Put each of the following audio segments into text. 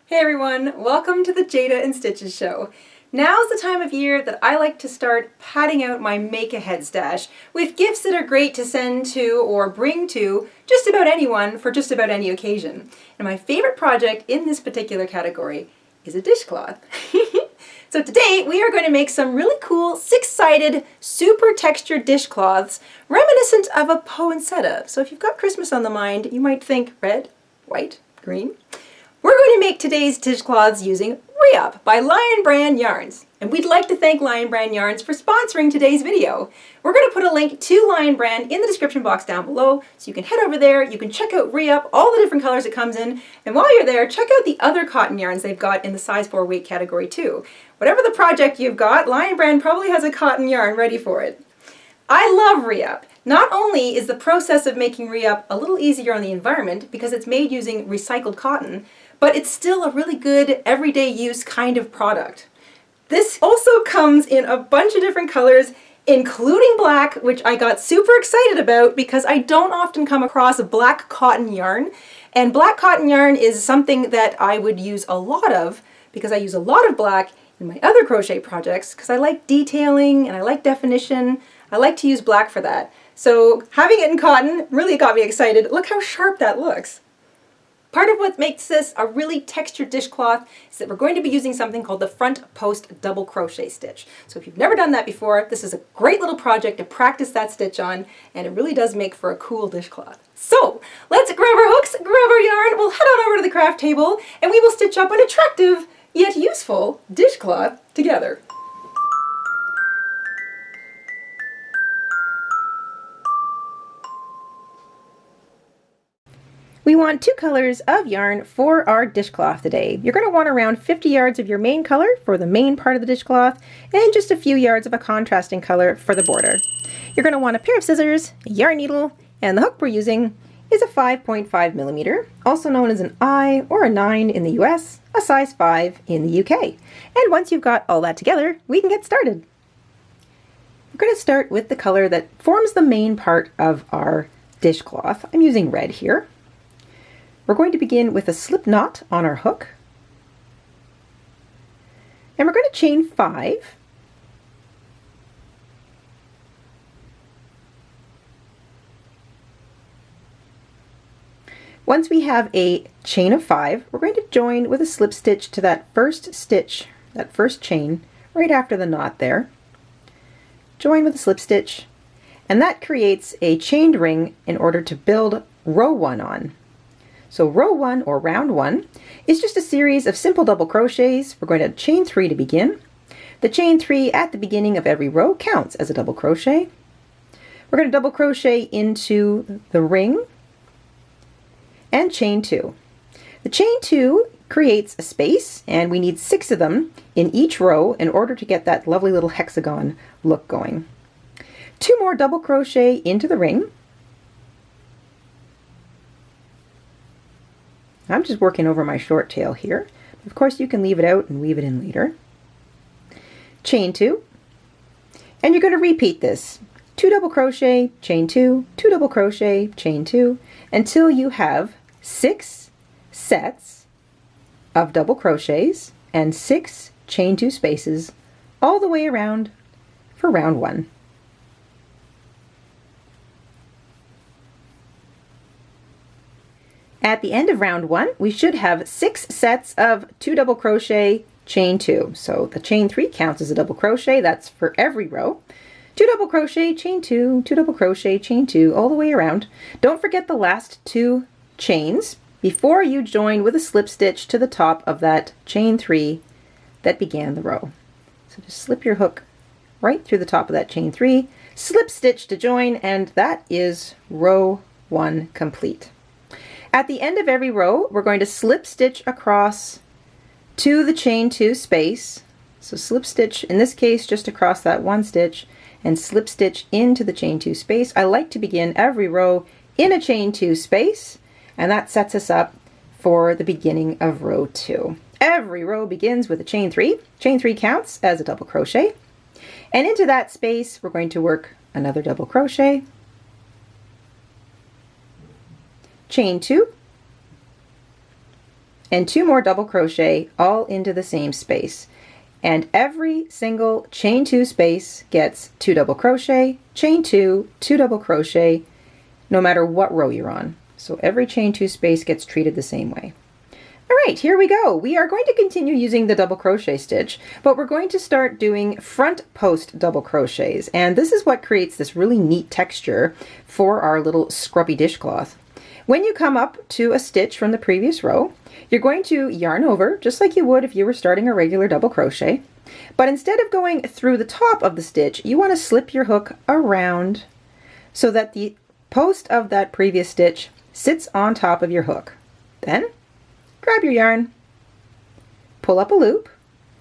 Hey everyone, welcome to the Jayda InStitches show. Now's the time of year that I like to start padding out my make-ahead stash with gifts that are great to send to or bring to just about anyone for just about any occasion. And my favorite project in this particular category is a dishcloth. So today we are going to make some really cool six-sided, super textured dishcloths reminiscent of a poinsettia. So if you've got Christmas on the mind, you might think red, white, green. We're going to make today's dishcloths using Re-Up by Lion Brand Yarns. And we'd like to thank Lion Brand Yarns for sponsoring today's video. We're going to put a link to Lion Brand in the description box down below, so you can head over there, you can check out Re-Up, all the different colors it comes in, and while you're there, check out the other cotton yarns they've got in the size 4 weight category too. Whatever the project you've got, Lion Brand probably has a cotton yarn ready for it. I love Re-Up. Not only is the process of making Re-Up a little easier on the environment because it's made using recycled cotton, but it's still a really good everyday use kind of product. This also comes in a bunch of different colors, including black, which I got super excited about because I don't often come across a black cotton yarn. And black cotton yarn is something that I would use a lot of because I use a lot of black in my other crochet projects because I like detailing and I like definition. I like to use black for that. So having it in cotton really got me excited. Look how sharp that looks. Part of what makes this a really textured dishcloth is that we're going to be using something called the front post double crochet stitch. So if you've never done that before, this is a great little project to practice that stitch on, and it really does make for a cool dishcloth. So let's grab our hooks, grab our yarn, we'll head on over to the craft table, and we will stitch up an attractive yet useful dishcloth together. We want 2 colors of yarn for our dishcloth today. You're going to want around 50 yards of your main color for the main part of the dishcloth and just a few yards of a contrasting color for the border. You're going to want a pair of scissors, a yarn needle, and the hook we're using is a 5.5 millimeter, also known as an I or a 9 in the US, a size 5 in the UK. And once you've got all that together, we can get started. We're going to start with the color that forms the main part of our dishcloth. I'm using red here. We're going to begin with a slip knot on our hook, and we're going to chain 5. Once we have a chain of 5, we're going to join with a slip stitch to that first stitch, that first chain, right after the knot there. Join with a slip stitch, and that creates a chained ring in order to build row 1 on. So row 1 or round 1 is just a series of simple double crochets. We're going to chain 3 to begin. The chain 3 at the beginning of every row counts as a double crochet. We're going to double crochet into the ring and chain 2. The chain 2 creates a space, and we need 6 of them in each row in order to get that lovely little hexagon look going. 2 more double crochet into the ring. I'm just working over my short tail here. Of course, you can leave it out and weave it in later. Chain 2, and you're going to repeat this. 2 double crochet, chain 2, 2 double crochet, chain 2, until you have 6 sets of double crochets and 6 chain 2 spaces all the way around for round 1. At the end of round 1, we should have 6 sets of 2 double crochet, chain 2. So the chain 3 counts as a double crochet, that's for every row. 2 double crochet, chain 2, 2 double crochet, chain 2, all the way around. Don't forget the last 2 chains before you join with a slip stitch to the top of that chain 3 that began the row. So just slip your hook right through the top of that chain 3, slip stitch to join, and that is row 1 complete. At the end of every row, we're going to slip stitch across to the chain 2 space. So slip stitch, in this case, just across that 1 stitch, and slip stitch into the chain 2 space. I like to begin every row in a chain 2 space, and that sets us up for the beginning of row 2. Every row begins with a chain 3. Chain 3 counts as a double crochet, and into that space we're going to work another double crochet, chain 2, and 2 more double crochet all into the same space. And every single chain 2 space gets 2 double crochet, chain 2, 2 double crochet, no matter what row you're on. So every chain 2 space gets treated the same way. All right, here we go. We are going to continue using the double crochet stitch, but we're going to start doing front post double crochets. And this is what creates this really neat texture for our little scrubby dishcloth. When you come up to a stitch from the previous row, you're going to yarn over just like you would if you were starting a regular double crochet. But instead of going through the top of the stitch, you want to slip your hook around so that the post of that previous stitch sits on top of your hook. Then grab your yarn, pull up a loop,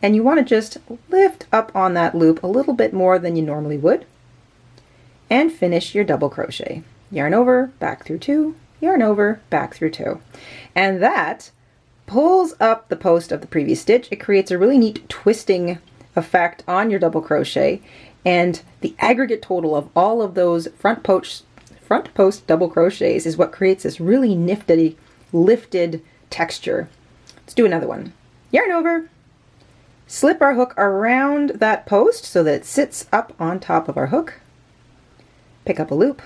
and you want to just lift up on that loop a little bit more than you normally would, and finish your double crochet. Yarn over, back through 2, yarn over, back through 2. And that pulls up the post of the previous stitch. It creates a really neat twisting effect on your double crochet, and the aggregate total of all of those front post double crochets is what creates this really nifty lifted texture. Let's do another one. Yarn over, slip our hook around that post so that it sits up on top of our hook, pick up a loop,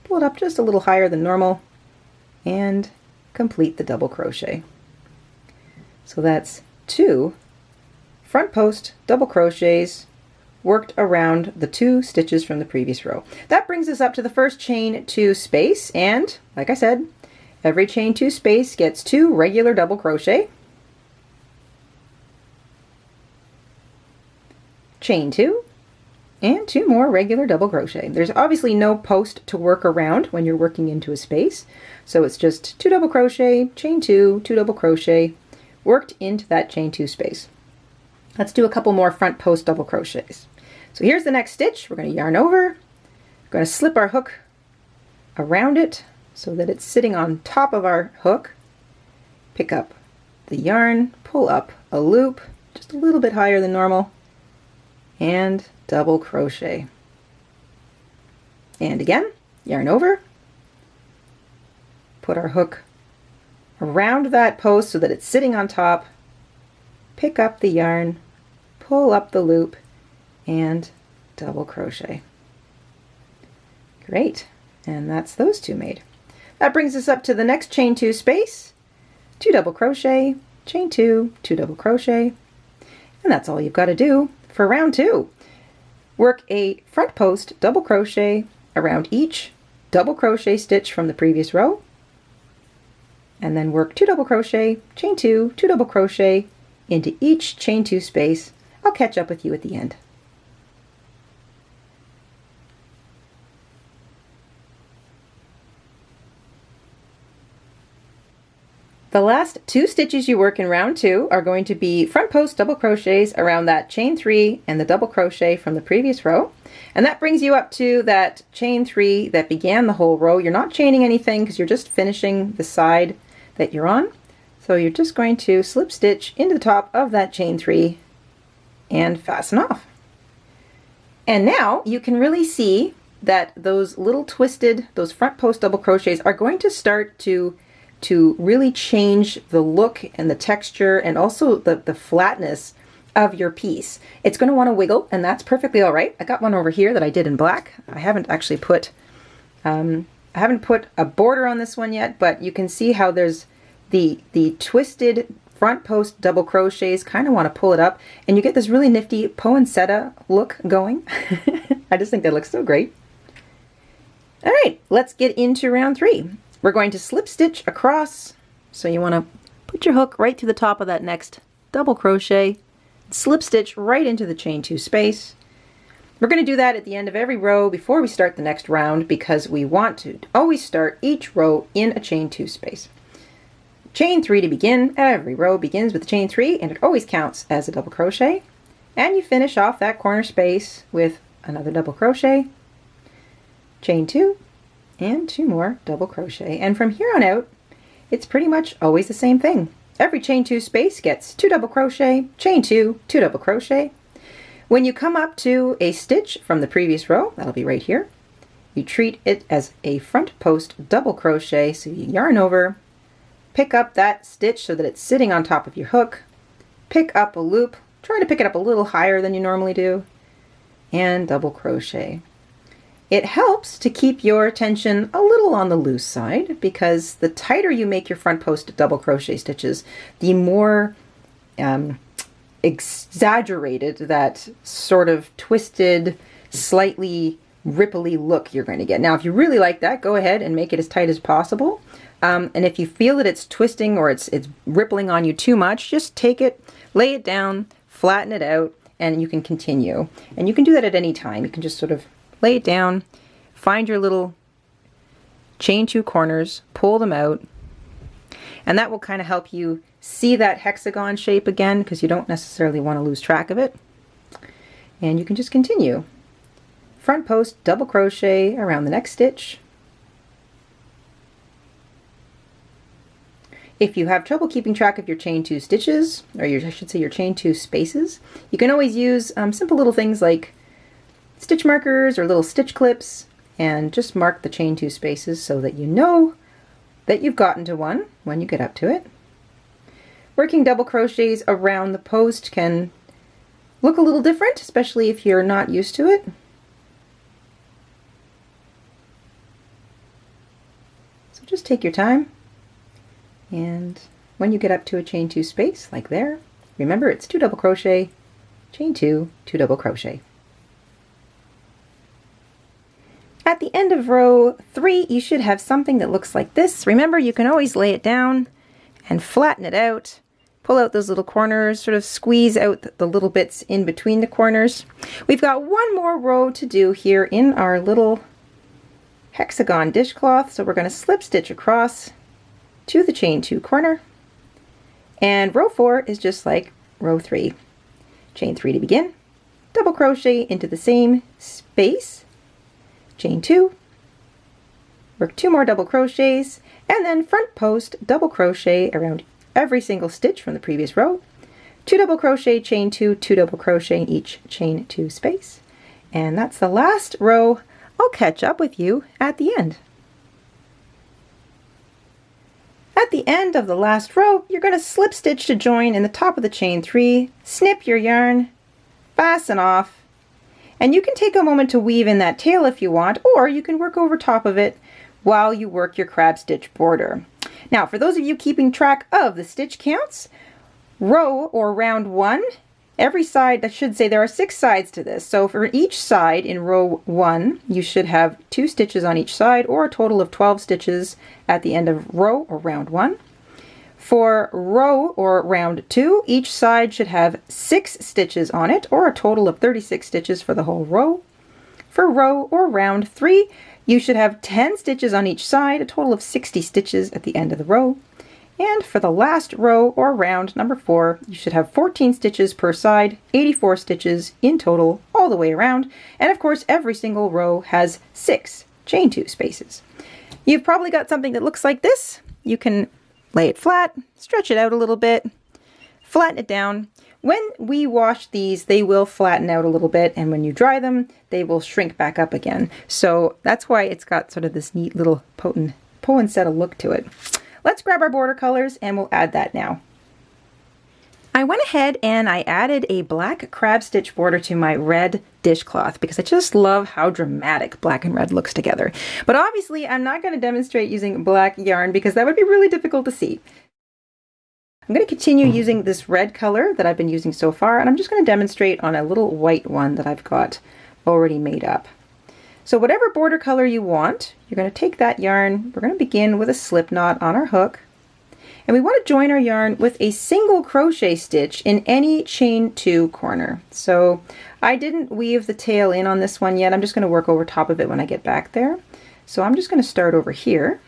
pull it up just a little higher than normal, and complete the double crochet. So that's 2 front post double crochets worked around the 2 stitches from the previous row. That brings us up to the first chain 2 space, and like I said, every chain 2 space gets 2 regular double crochet, chain 2, and 2 more regular double crochet. There's obviously no post to work around when you're working into a space, so it's just 2 double crochet, chain 2, 2 double crochet, worked into that chain 2 space. Let's do a couple more front post double crochets. So here's the next stitch. We're going to yarn over, we're going to slip our hook around it so that it's sitting on top of our hook, pick up the yarn, pull up a loop just a little bit higher than normal, and double crochet. And again, yarn over, put our hook around that post so that it's sitting on top, pick up the yarn, pull up the loop, and double crochet. Great, and that's those 2 made. That brings us up to the next chain 2 space, 2 double crochet, chain 2, 2 double crochet, and that's all you've got to do for round 2. Work a front post double crochet around each double crochet stitch from the previous row, and then work 2 double crochet, chain 2, 2 double crochet into each chain 2 space. I'll catch up with you at the end. The last 2 stitches you work in round 2 are going to be front post double crochets around that chain 3 and the double crochet from the previous row. And that brings you up to that chain 3 that began the whole row. You're not chaining anything because you're just finishing the side that you're on. So you're just going to slip stitch into the top of that chain 3 and fasten off. And now you can really see that those little twisted, those front post double crochets are going to start to really change the look and the texture and also the flatness of your piece. It's going to want to wiggle, and that's perfectly all right. I got one over here that I did in black. I haven't actually put a border on this one yet, but you can see how there's the twisted front post double crochets kind of want to pull it up, and you get this really nifty poinsettia look going. I just think that looks so great. All right, let's get into round 3. We're going to slip stitch across, so you want to put your hook right through the top of that next double crochet, slip stitch right into the chain 2 space. We're going to do that at the end of every row before we start the next round because we want to always start each row in a chain 2 space. Chain 3 to begin. Every row begins with a chain 3 and it always counts as a double crochet. And you finish off that corner space with another double crochet, chain 2, and 2 more double crochet. And from here on out, it's pretty much always the same thing. Every chain 2 space gets 2 double crochet, chain 2, 2 double crochet. When you come up to a stitch from the previous row, that'll be right here, you treat it as a front post double crochet. So you yarn over, pick up that stitch so that it's sitting on top of your hook, pick up a loop, try to pick it up a little higher than you normally do, and double crochet. It helps to keep your tension a little on the loose side, because the tighter you make your front post double crochet stitches, the more exaggerated that sort of twisted, slightly ripply look you're going to get. Now, if you really like that, go ahead and make it as tight as possible. And if you feel that it's twisting or it's rippling on you too much, just take it, lay it down, flatten it out, and you can continue. And you can do that at any time. You can just sort of lay it down, find your little chain 2 corners, pull them out, and that will kind of help you see that hexagon shape again, because you don't necessarily want to lose track of it. And you can just continue. Front post double crochet around the next stitch. If you have trouble keeping track of your chain 2 stitches, or I should say your chain 2 spaces, you can always use simple little things like stitch markers or little stitch clips, and just mark the chain 2 spaces so that you know that you've gotten to one when you get up to it. Working double crochets around the post can look a little different, especially if you're not used to it. So just take your time, and when you get up to a chain 2 space like there, remember it's 2 double crochet, chain 2, 2 double crochet. At the end of row 3, you should have something that looks like this. Remember, you can always lay it down and flatten it out, pull out those little corners, sort of squeeze out the little bits in between the corners. We've got one more row to do here in our little hexagon dishcloth, so we're going to slip stitch across to the chain 2 corner, and row 4 is just like row 3. Chain 3 to begin, double crochet into the same space, chain 2, work 2 more double crochets, and then front post double crochet around every single stitch from the previous row, 2 double crochet, chain 2, 2 double crochet in each chain 2 space. And that's the last row. I'll catch up with you at the end. At the end of the last row, you're going to slip stitch to join in the top of the chain 3, snip your yarn, fasten off, and you can take a moment to weave in that tail if you want, or you can work over top of it while you work your crab stitch border. Now, for those of you keeping track of the stitch counts, row or round 1, every side, that should say there are 6 sides to this. So for each side in row 1, you should have 2 stitches on each side, or a total of 12 stitches at the end of row or round 1. For row or round 2, each side should have 6 stitches on it, or a total of 36 stitches for the whole row. For row or round 3, you should have 10 stitches on each side, a total of 60 stitches at the end of the row. And for the last row or round number 4, you should have 14 stitches per side, 84 stitches in total all the way around. And of course, every single row has 6 chain 2 spaces. You've probably got something that looks like this. You can lay it flat, stretch it out a little bit, flatten it down. When we wash these, they will flatten out a little bit, and when you dry them, they will shrink back up again. So that's why it's got sort of this neat little poinsettia look to it. Let's grab our border colors and we'll add that now. I went ahead and I added a black crab stitch border to my red dishcloth because I just love how dramatic black and red looks together. But obviously I'm not going to demonstrate using black yarn because that would be really difficult to see. I'm going to continue using this red color that I've been using so far, and I'm just going to demonstrate on a little white one that I've got already made up. So whatever border color you want, you're going to take that yarn. We're going to begin with a slip knot on our hook. And we want to join our yarn with a single crochet stitch in any chain 2 corner. So I didn't weave the tail in on this one yet. I'm just going to work over top of it when I get back there. So I'm just going to start over here.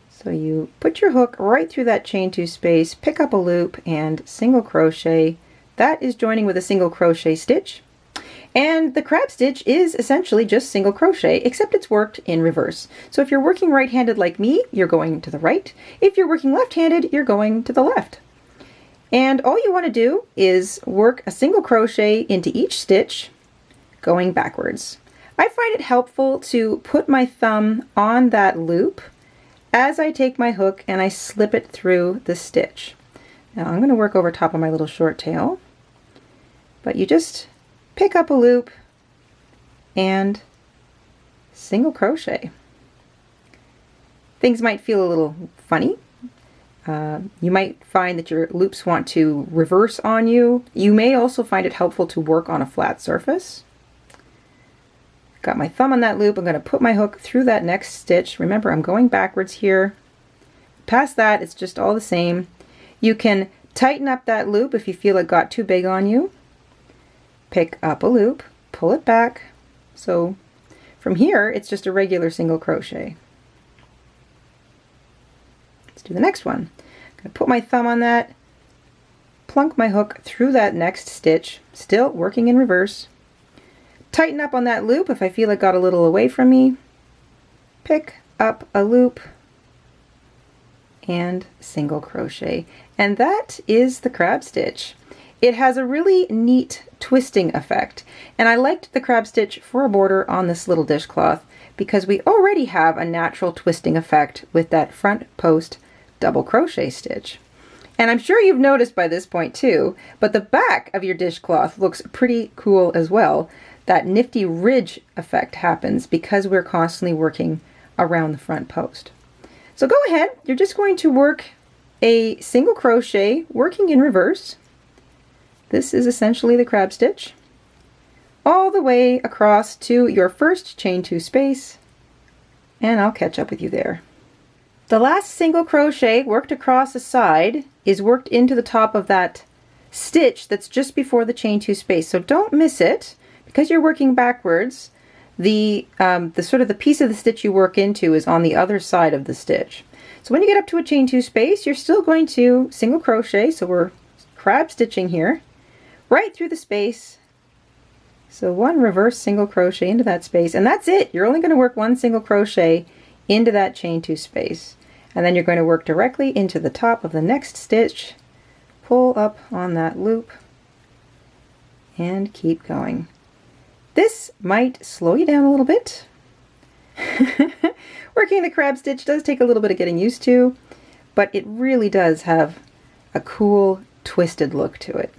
So you put your hook right through that chain 2 space, pick up a loop and single crochet. That is joining with a single crochet stitch. And the crab stitch is essentially just single crochet, except it's worked in reverse. So if you're working right-handed like me, you're going to the right. If you're working left-handed, you're going to the left. And all you want to do is work a single crochet into each stitch, going backwards. I find it helpful to put my thumb on that loop as I take my hook and I slip it through the stitch. Now I'm going to work over top of my little short tail, but you just pick up a loop and single crochet. Things might feel a little funny. You might find that your loops want to reverse on you. You may also find it helpful to work on a flat surface. Got my thumb on that loop. I'm going to put my hook through that next stitch. Remember, I'm going backwards here. Past that, it's just all the same. You can tighten up that loop if you feel it got too big on you. Pick up a loop, pull it back. So from here, it's just a regular single crochet. Let's do the next one. I'm going to put my thumb on that, plunk my hook through that next stitch, still working in reverse. Tighten up on that loop if I feel it got a little away from me. Pick up a loop and single crochet. And that is the crab stitch. It has a really neat twisting effect, and I liked the crab stitch for a border on this little dishcloth because we already have a natural twisting effect with that front post double crochet stitch. And I'm sure you've noticed by this point too, but the back of your dishcloth looks pretty cool as well. That nifty ridge effect happens because we're constantly working around the front post. So go ahead, you're just going to work a single crochet working in reverse. This is essentially the crab stitch, all the way across to your first chain 2 space, and I'll catch up with you there. The last single crochet worked across the side is worked into the top of that stitch that's just before the chain 2 space, so don't miss it. Because you're working backwards, the sort of the piece of the stitch you work into is on the other side of the stitch. So when you get up to a chain 2 space, you're still going to single crochet, so we're crab stitching here, right through the space. So one reverse single crochet into that space, and that's it. You're only going to work one single crochet into that chain 2 space, and then you're going to work directly into the top of the next stitch, pull up on that loop, and keep going. This might slow you down a little bit. Working the crab stitch does take a little bit of getting used to, but it really does have a cool twisted look to it.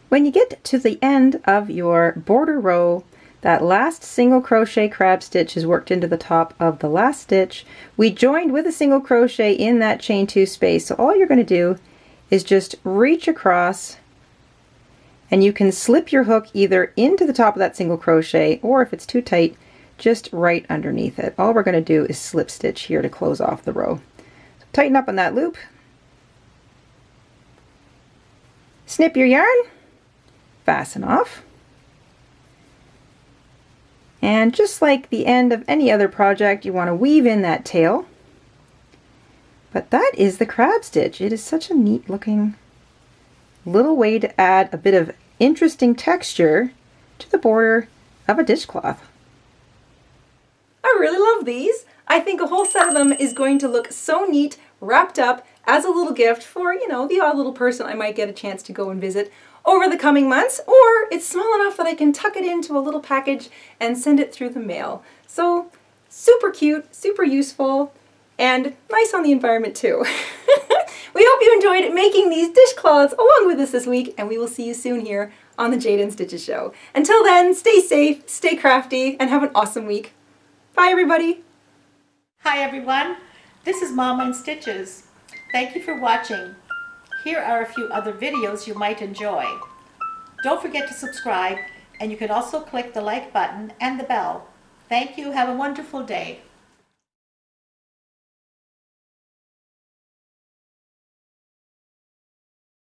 When you get to the end of your border row, that last single crochet crab stitch is worked into the top of the last stitch. We joined with a single crochet in that chain 2 space, so all you're going to do is just reach across, and you can slip your hook either into the top of that single crochet, or if it's too tight, just right underneath it. All we're going to do is slip stitch here to close off the row. So tighten up on that loop, snip your yarn, fasten off, and just like the end of any other project, you want to weave in that tail. But that is the crab stitch. It is such a neat looking little way to add a bit of interesting texture to the border of a dishcloth. I really love these. I think a whole set of them is going to look so neat wrapped up as a little gift for, you know, the odd little person I might get a chance to go and visit over the coming months, or it's small enough that I can tuck it into a little package and send it through the mail. So super cute, super useful, and nice on the environment too. We hope you enjoyed making these dishcloths along with us this week, and we will see you soon here on the Jayda InStitches show. Until then, stay safe, stay crafty, and have an awesome week. Bye everybody! Hi everyone, this is Mama InStitches. Thank you for watching. Here are a few other videos you might enjoy. Don't forget to subscribe, and you can also click the like button and the bell. Thank you, have a wonderful day.